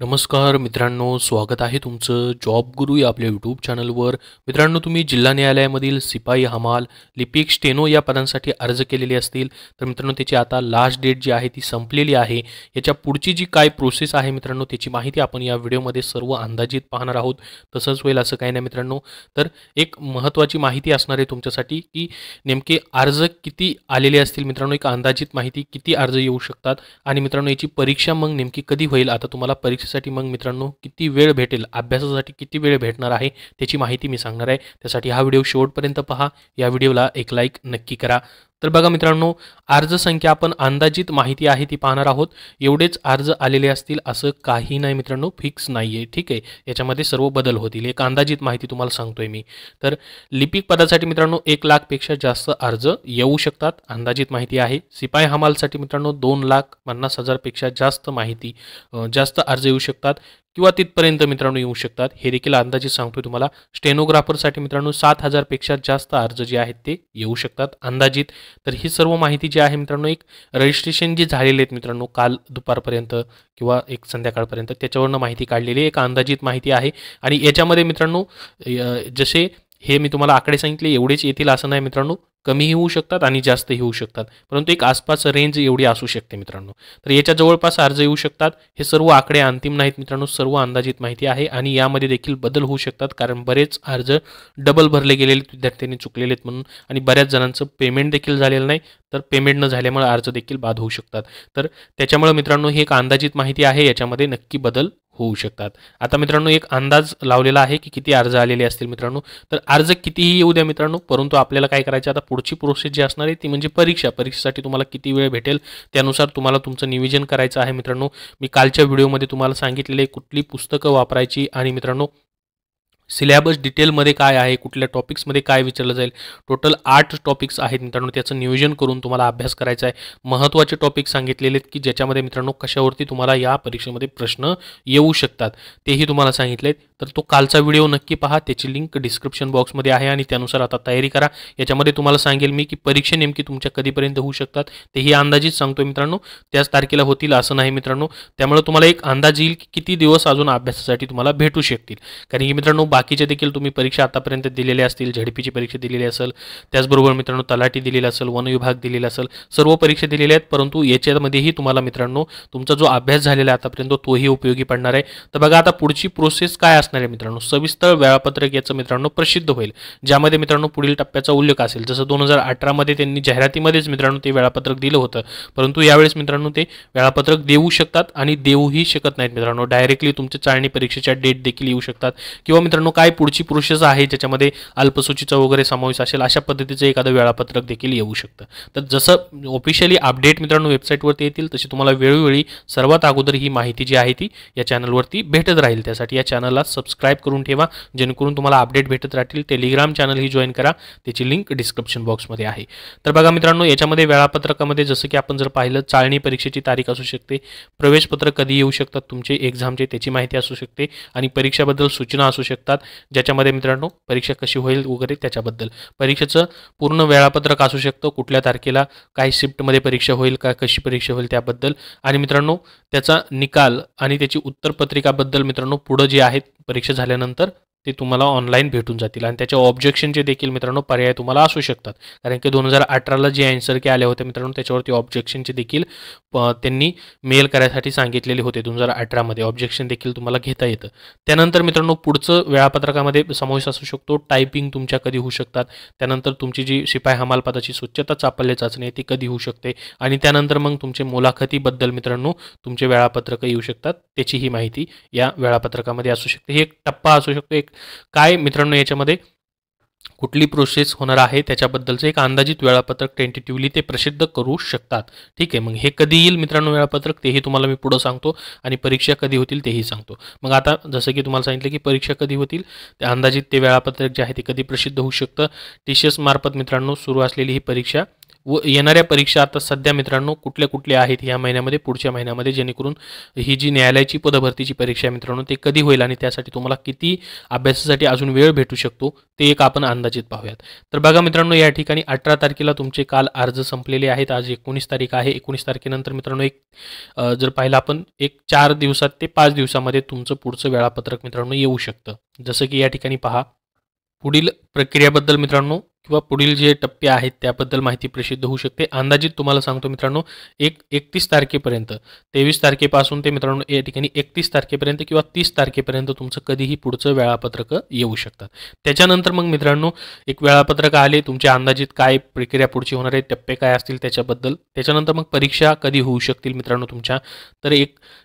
नमस्कार मित्रांनो, स्वागत आहे तुमचं जॉब गुरु या आपल्या यूट्यूब चॅनलवर. मित्रांनो, तुम्ही जिल्हा न्यायालयामधील सिपाई हमाल, लिपिक, स्टेनो या पदांसाठी अर्ज केलेले असतील तर मित्रांनो त्याची आता लास्ट डेट जी आहे ती संपलेली आहे. याच्या पुढची जी काय प्रोसेस आहे मित्रांनो त्याची माहिती आपण या व्हिडिओमध्ये सर्व अंदाजित पाहणार आहोत. तसंच होईल असं काही नाही मित्रांनो. तर एक महत्त्वाची माहिती असणार आहे तुमच्यासाठी की नेमके अर्ज किती आलेले असतील मित्रांनो, एक अंदाजित माहिती किती अर्ज येऊ शकतात आणि मित्रांनो याची परीक्षा मग नेमकी कधी होईल. आता तुम्हाला परीक्षेसाठी मग मित्रांनो किती वेळ भेटेल, अभ्यासासाठी किती वेळ भेटणार आहे त्याची माहिती मी सांगणार आहे. त्यासाठी हा व्हिडिओ शेवटपर्यंत पहा. या व्हिडिओला एक लाईक नक्की करा. तर बघा मित्रांनो, अर्ज संख्या आपण अंदाजित माहिती आहे ती पाहणार आहोत. एवढेच अर्ज आलेले असतील असं काही नाही मित्रांनो, फिक्स नाही आहे. ठीक आहे, याच्यामध्ये सर्व बदल होतील. एक अंदाजित माहिती तुम्हाला सांगतोय मी. तर लिपिक पदासाठी मित्रांनो 1,00,000पेक्षा जास्त अर्ज येऊ शकतात, अंदाजित माहिती आहे. सिपाई हमालसाठी मित्रांनो 2,50,000पेक्षा जास्त अर्ज येऊ शकतात किंवा तिथपर्यंत मित्रांनो येऊ शकतात, हे देखील अंदाजित सांगतोय तुम्हाला. स्टेनोग्राफरसाठी मित्रांनो 7,000पेक्षा जास्त अर्ज जे आहेत ते येऊ शकतात अंदाजित. तर ही सर्व माहिती जी आहे मित्रांनो, एक रजिस्ट्रेशन जे झालेले आहेत मित्रांनो काल दुपारपर्यंत किंवा एक संध्याकाळपर्यंत, त्याच्यावरनं माहिती काढलेली एक अंदाजित माहिती आहे. आणि याच्यामध्ये मित्रांनो जसे हे मी तुम्हाला आकडे सांगितले एवढेच येतील असं नाही मित्रांनो, कमीही होऊ शकतात आणि जास्तही होऊ शकतात, परंतु एक आसपास रेंज एवढी असू शकते मित्रांनो. तर याच्या जवळपास अर्ज येऊ शकतात. हे सर्व आकडे अंतिम नाहीत मित्रांनो, सर्व अंदाजित माहिती आहे आणि यामध्ये देखील बदल होऊ शकतात, कारण बरेच अर्ज डबल भरले गेलेले विद्यार्थ्यांनी चुकलेले आहेत म्हणून, आणि बऱ्याच जणांचं पेमेंट देखील झालेलं नाही, तर पेमेंट न झाल्यामुळे अर्ज देखील बाद होऊ शकतात. तर त्याच्यामुळे मित्रांनो ही एक अंदाजित माहिती आहे, याच्यामध्ये नक्की बदल होऊ शकतात. आता मित्रांनो एक अंदाज लावलेला आहे की किती अर्ज आलेले असतील मित्रांनो. तर अर्ज कितीही येऊ द्या मित्रांनो, परंतु आपल्याला काय करायचं, आता पुढची प्रोसेस जी असणार आहे ती म्हणजे परीक्षेसाठी तुम्हाला किती वेळ भेटेल त्यानुसार तुम्हाला तुमचं नियोजन करायचं आहे मित्रांनो. मी कालच्या व्हिडिओमध्ये तुम्हाला सांगितलेले कुठली पुस्तकं वापरायची आणि मित्रांनो सिलेबस डिटेलमध्ये काय आहे, कुठल्या टॉपिक्समध्ये काय विचारलं जाईल. टोटल 8 टॉपिक्स आहेत मित्रांनो, त्याचं नियोजन करून तुम्हाला अभ्यास करायचा आहे. महत्त्वाचे टॉपिक सांगितलेले आहेत की ज्याच्यामध्ये मित्रांनो कशावरती तुम्हाला या परीक्षेमध्ये प्रश्न येऊ शकतात तेही तुम्हाला सांगितले. तर तो कालचा व्हिडिओ नक्की पहा, त्याची लिंक डिस्क्रिप्शन बॉक्समध्ये आहे आणि त्यानुसार आता तयारी करा. याच्यामध्ये तुम्हाला सांगेल मी की परीक्षा नेमकी तुमच्या कधीपर्यंत होऊ शकतात तेही अंदाजित सांगतोय मित्रांनो. त्याच तारखेला होतील असं नाही मित्रांनो, त्यामुळे तुम्हाला एक अंदाज येईल की किती दिवस अजून अभ्यासासाठी तुम्हाला भेटू शकतील. कारण की मित्रांनो बाकीचे देखील तुम्ही परीक्षा आतापर्यंत दिलेल्या असतील, झडपीची परीक्षा दिलेली असेल, त्याचबरोबर मित्रांनो तलाठी दिलेला असेल, वन विभाग दिलेला असेल, सर्व परीक्षा दिलेल्या आहेत, परंतु याच्यामध्येही तुम्हाला मित्रांनो तुमचा जो अभ्यास झालेला आहे आतापर्यंत तोही उपयोगी पडणार आहे. तर बघा आता पुढची प्रोसेस काय असणार आहे मित्रांनो, सविस्तर वेळापत्रक याचं मित्रांनो प्रसिद्ध होईल, ज्यामध्ये मित्रांनो पुढील टप्प्याचा उल्लेख असेल. जसं 2018मध्ये त्यांनी जाहिरातीमध्येच मित्रांनो ते वेळापत्रक दिलं होतं, परंतु यावेळेस मित्रांनो ते वेळापत्रक देऊ शकतात आणि देऊही शकत नाहीत मित्रांनो. डायरेक्टली तुमच्या चाळणी परीक्षेच्या डेट देखील येऊ शकतात किंवा मित्रांनो काय पुढची प्रोसेस आहे ज्याच्यामध्ये अल्पसूचीचा वगैरे समावेश असेल अशा पद्धतीचं एखादं वेळापत्रक देखील येऊ शकतं. तर जसं ऑफिशियली अपडेट मित्रांनो वेबसाईटवरती येतील तशी तुम्हाला वेळोवेळी सर्वात अगोदर ही माहिती जी आहे ती या चॅनलवरती भेटत राहील. त्यासाठी या चॅनलला सबस्क्राईब करून ठेवा, जेणेकरून तुम्हाला अपडेट भेटत राहतील. टेलिग्राम चॅनल ही जॉईन करा, त्याची लिंक डिस्क्रिप्शन बॉक्समध्ये आहे. तर बघा मित्रांनो याच्यामध्ये वेळापत्रकामध्ये जसं की आपण जर पाहिलं, चाळणी परीक्षेची तारीख असू शकते, प्रवेशपत्र कधी येऊ शकतात तुमचे एक्झामचे त्याची माहिती असू शकते, आणि परीक्षेबद्दल सूचना असू शकतात ज्याच्यामध्ये मित्रांनो परीक्षा कशी होईल वगैरे त्याच्याबद्दल. परीक्षेचं पूर्ण वेळापत्रक असू शकतं, कुठल्या तारखेला काय शिफ्टमध्ये परीक्षा होईल, काय कशी परीक्षा होईल त्याबद्दल, आणि मित्रांनो त्याचा निकाल आणि त्याची उत्तरपत्रिकाबद्दल मित्रांनो पुढं जे आहेत परीक्षा झाल्यानंतर ते तुम्हाला ऑनलाईन भेटून जातील. आणि त्याच्या ऑब्जेक्शनचे देखील मित्रांनो पर्याय तुम्हाला असू शकतात, कारण की 2018ला जे आन्सर की आले होते मित्रांनो त्याच्यावरती ऑब्जेक्शनचे देखील त्यांनी मेल करायसाठी सांगितलेले होते. 2018मध्ये ऑब्जेक्शन देखील तुम्हाला घेता येतं. त्यानंतर मित्रांनो पुढचं वेळापत्रकामध्ये समावेश असू शकतो टायपिंग तुमच्या कधी होऊ शकतात, त्यानंतर तुमची जी शिपाई हमाल पदाची स्वच्छता चापल्य चाचणी आहे ती कधी होऊ शकते, आणि त्यानंतर मग तुमचे मुलाखतीबद्दल मित्रांनो तुमचे वेळापत्रक येऊ शकतात, त्याची ही माहिती या वेळापत्रकामध्ये असू शकते. हे एक टप्पा असू शकतो, एक काय मित्रांनो याच्यामध्ये कुठली प्रोसेस होणार आहे त्याच्याबद्दलचं एक अंदाजित वेळापत्रक टेंटेटिव्हली ते प्रसिद्ध करू शकतात. ठीक आहे, मग हे कधी येईल मित्रांनो वेळापत्रक तेही तुम्हाला मी पुढं सांगतो, आणि परीक्षा कधी होतील तेही सांगतो. मग आता जसं की तुम्हाला सांगितलं की परीक्षा कधी होतील, ते अंदाजित ते वेळापत्रक जे आहे ते कधी प्रसिद्ध होऊ शकतं. TCS मार्फत मित्रांनो सुरू असलेली ही परीक्षा व येणाऱ्या परीक्षा आता सध्या मित्रांनो कुठल्या आहेत या महिन्यामध्ये, पुढच्या महिन्यामध्ये, जेणेकरून ही जी न्यायालयाची पदभरतीची परीक्षा आहे मित्रांनो ते कधी होईल आणि त्यासाठी तुम्हाला किती अभ्यासासाठी अजून वेळ भेटू शकतो ते एक आपण अंदाजित पाहूयात. तर बघा मित्रांनो, या ठिकाणी 18 तारखेला तुमचे काल अर्ज संपलेले आहेत. आज 19 तारीख आहे. 19 तारखेनंतर मित्रांनो जर पाहिलं आपण 4 दिवसात ते 5 दिवसामध्ये तुमचं पुढचं वेळापत्रक मित्रांनो येऊ शकतं. जसं की या ठिकाणी पहा, पुढील प्रक्रियाबद्दल मित्रांनो किंवा पुढील जे टप्पे आहेत त्याबद्दल माहिती प्रसिद्ध होऊ शकते. अंदाजित तुम्हाला सांगतो मित्रांनो, 31 तारखेपर्यंत, 23 तारखेपासून ते मित्रांनो या ठिकाणी 31 तारखेपर्यंत किंवा 30 तारखेपर्यंत तुमचं कधीही पुढचं वेळापत्रक येऊ शकतात. त्याच्यानंतर मग मित्रांनो एक वेळापत्रक आले, तुमच्या अंदाजित काय प्रक्रिया पुढची होणार आहे, टप्पे काय असतील त्याच्याबद्दल. त्याच्यानंतर मग परीक्षा कधी होऊ शकतील मित्रांनो तुमच्या. तर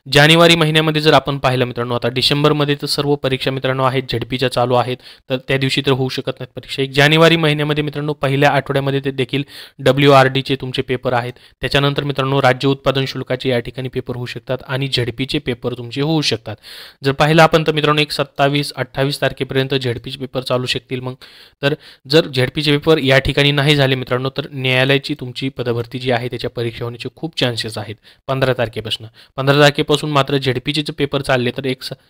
जानेवारी महिन्यामध्ये जर आपण पाहिलं मित्रांनो, आता डिसेंबरमध्ये तर सर्व परीक्षा मित्रांनो आहेत, झेडपीच्या चालू आहेत, तर त्या दिवशी तर होऊ शकत नाहीत परीक्षा. जानेवारी महिन्यामध्ये मित्रांनो पहिल्या आठवड्यामध्ये ते देखील WRDचे तुमचे पेपर आहेत. त्याच्यानंतर मित्रांनो राज्य उत्पादन शुल्काचे या ठिकाणी पेपर होऊ शकतात आणि झेडपीचे पेपर तुमचे होऊ शकतात. जर पाहिलं आपण तर मित्रांनो 27-28 तारखेपर्यंत झेडपीचे पेपर चालू शकतील. मग तर जर झेडपीचे पेपर या ठिकाणी नाही झाले मित्रांनो, तर न्यायालयाची तुमची पदभरती जी आहे त्याच्या परीक्षा होण्याचे खूप चान्सेस आहेत 15 तारखेपासून मात्र झेडपीचे जे पेपर चालले तर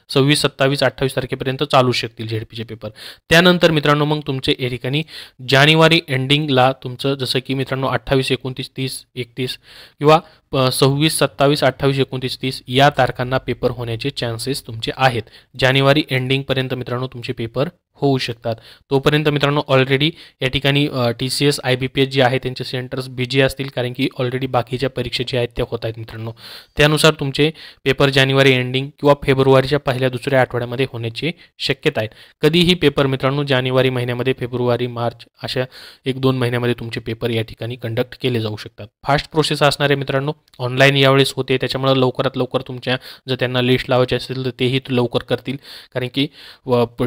26, 27, 28 तारखेपर्यंत चालू शकतील झेडपीचे पेपर. त्यानंतर मित्रांनो मग तुमचे या ठिकाणी जानेवारी एंडिंगला तुमचं जसं की मित्रांनो 28, 29, 30, 31 किंवा 26, 27, 28, 29, 30 या तारखांना पेपर होण्याचे चान्सेस तुमचे आहेत. जानेवारी एंडिंगपर्यंत मित्रांनो तुमचे पेपर होऊ शकतात. तोपर्यंत मित्रांनो ऑलरेडी या ठिकाणी TCS IBPS जे आहे त्यांचे सेंटर्स बिजी असतील, कारण की ऑलरेडी बाकीच्या परीक्षा ज्या आहेत त्या होत आहेत मित्रांनो. त्यानुसार तुमचे पेपर जानेवारी एंडिंग किंवा फेब्रुवारीच्या पहिल्या दुसऱ्या आठवड्यामध्ये होण्याची शक्यता आहे. कधीही पेपर मित्रांनो जानेवारी महिन्यामध्ये, फेब्रुवारी, मार्च अशा 1-2 महिन्यामध्ये तुमचे पेपर या ठिकाणी कंडक्ट केले जाऊ शकतात. फास्ट प्रोसेस असणारे मित्रांनो, ऑनलाईन यावेळेस होते, त्याच्यामुळे लवकरात लवकर तुमच्या जर त्यांना लिस्ट लावायची असेल तर तेही लवकर करतील, कारण की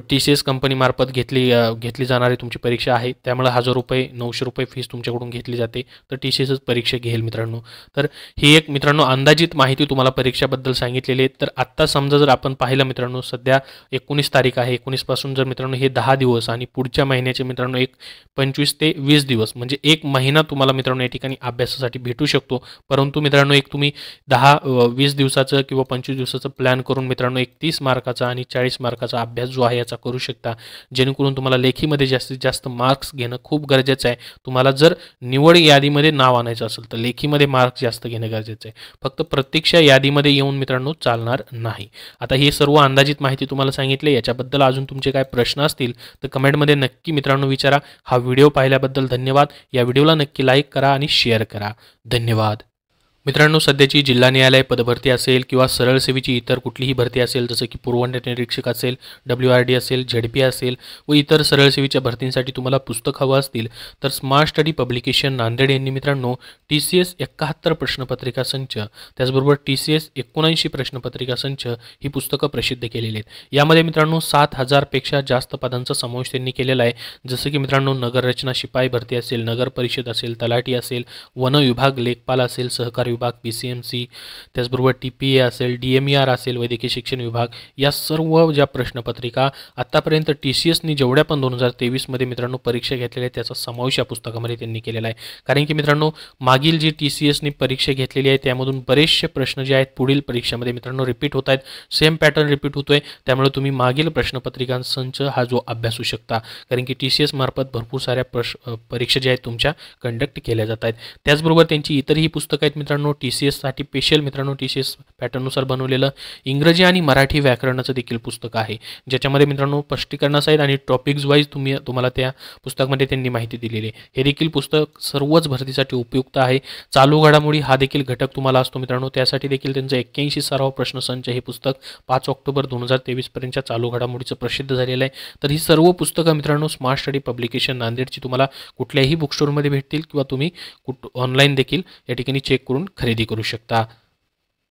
TCS कंपनी मार्फत घेतली जाणारी तुमची परीक्षा आहे. त्यामुळे 1000 रुपये 900 रुपये फीस तुमच्याकडून घेतली जाते, तर TCSच परीक्षा घेईल मित्रांनो. तर ही एक मित्रांनो अंदाजित माहिती तुम्हाला परीक्षाबद्दल सांगितलेली आहे. तर आत्ता समजा जर आपण पाहिलं मित्रांनो, सध्या 19 तारीख आहे. 19 पासून जर मित्रांनो हे 10 दिवस आणि पुढच्या महिन्याचे मित्रांनो 25 ते 20 दिवस म्हणजे 1 महिना तुम्हाला मित्रांनो या ठिकाणी अभ्यासासाठी भेटू शकतो. परंतु मित्रांनो तुम्ही 10-20 दिवसाचं किंवा 25 दिवसाचं प्लॅन करून मित्रांनो 30 मार्काचा आणि 40 मार्काचा अभ्यास जो आहे याचा करू शकता, जेणेकरून तुम्हाला लेखीमध्ये जास्तीत जास्त मार्क्स घेणं खूप गरजेचं आहे. तुम्हाला जर निवड यादीमध्ये नाव आणायचं असेल तर लेखीमध्ये मार्क्स जास्त घेणं गरजेचं आहे. फक्त प्रत्यक्ष यादीमध्ये येऊन मित्रांनो चालणार नाही. आता ही सर्व अंदाजित माहिती तुम्हाला सांगितली. याच्याबद्दल अजून तुमचे काय प्रश्न असतील तर कमेंटमध्ये नक्की मित्रांनो विचारा. हा व्हिडिओ पाहिल्याबद्दल धन्यवाद. या व्हिडिओला नक्की लाईक करा आणि शेअर करा. धन्यवाद. मित्रांनो, सध्याची जिल्हा न्यायालय पदभरती असेल किंवा सरळ सेवेची इतर कुठलीही भरती असेल, जसं की पुरवठा निरीक्षक असेल, WRD असेल, झेडपी असेल व इतर सरळ सेवेच्या भरतींसाठी तुम्हाला पुस्तक हवं असतील तर स्मार्ट स्टडी पब्लिकेशन नांदेड यांनी मित्रांनो TCS 71 प्रश्नपत्रिका संच, त्याचबरोबर TCS 79 प्रश्नपत्रिका संच ही पुस्तकं प्रसिद्ध केलेली आहेत. यामध्ये मित्रांनो 7000 पेक्षा जास्त पदांचा समावेश त्यांनी केलेला आहे. जसं की मित्रांनो नगररचना शिपाई भरती असेल, नगर परिषद असेल, तलाठी असेल, वन विभाग, लेखपाल असेल, सहकारी विभाग, PCMC, त्याचबरोबर TPA असेल, DMER असेल, वैद्यकीय शिक्षण विभाग, या सर्व ज्या प्रश्नपत्रिका आतापर्यंत TCSनी जेवढ्या पण 2023 मध्ये मित्रांनो परीक्षा घेतलेल्या त्याचा समावेश या पुस्तकामध्ये त्यांनी केलेला आहे. कारण की मित्रांनो मागील जी TCSनी परीक्षा घेतलेली आहे त्यामधून बरेचसे प्रश्न जे आहेत पुढील परीक्षेमध्ये मित्रांनो रिपीट होत आहेत, सेम पॅटर्न रिपीट होतोय. त्यामुळे तुम्ही मागील प्रश्नपत्रिकांचा संच हा जो अभ्यासू शकता, कारण की TCS मार्फत भरपूर साऱ्या परीक्षा ज्या आहेत तुमच्या कंडक्ट केल्या जात आहेत. त्याचबरोबर त्यांची इतरही पुस्तकं आहेत मित्रांनो TCS साठी स्पेशल मित्रांनो TCS पॅटर्ननुसार बनवलेलं इंग्रजी आणि मराठी व्याकरणाचं देखील पुस्तक आहे, ज्याच्यामध्ये मित्रांनो स्पष्टीकरणासहित आणि टॉपिक्स वाईज तुम्हाला त्या पुस्तकामध्ये त्यांनी माहिती दिलेली आहे. हे देखील पुस्तक सर्वच भरतीसाठी उपयुक्त आहे. चालू घडामोडी हा देखील घटक तुम्हाला असतो मित्रांनो, त्यासाठी देखील त्यांचं 81 सराव प्रश्नसंच हे पुस्तक 5 ऑक्टोबर 2023 पर्यंतच्या चालू घडामोडीचं प्रसिद्ध झालेलं आहे. तर ही सर्व पुस्तकं मित्रांनो स्मार्ट स्टडी पब्लिकेशन नांदेडची तुम्हाला कुठल्याही बुक स्टोअरमध्ये भेटतील किंवा तुम्ही ऑनलाईन देखील या ठिकाणी चेक करून खरेदी करू शकता.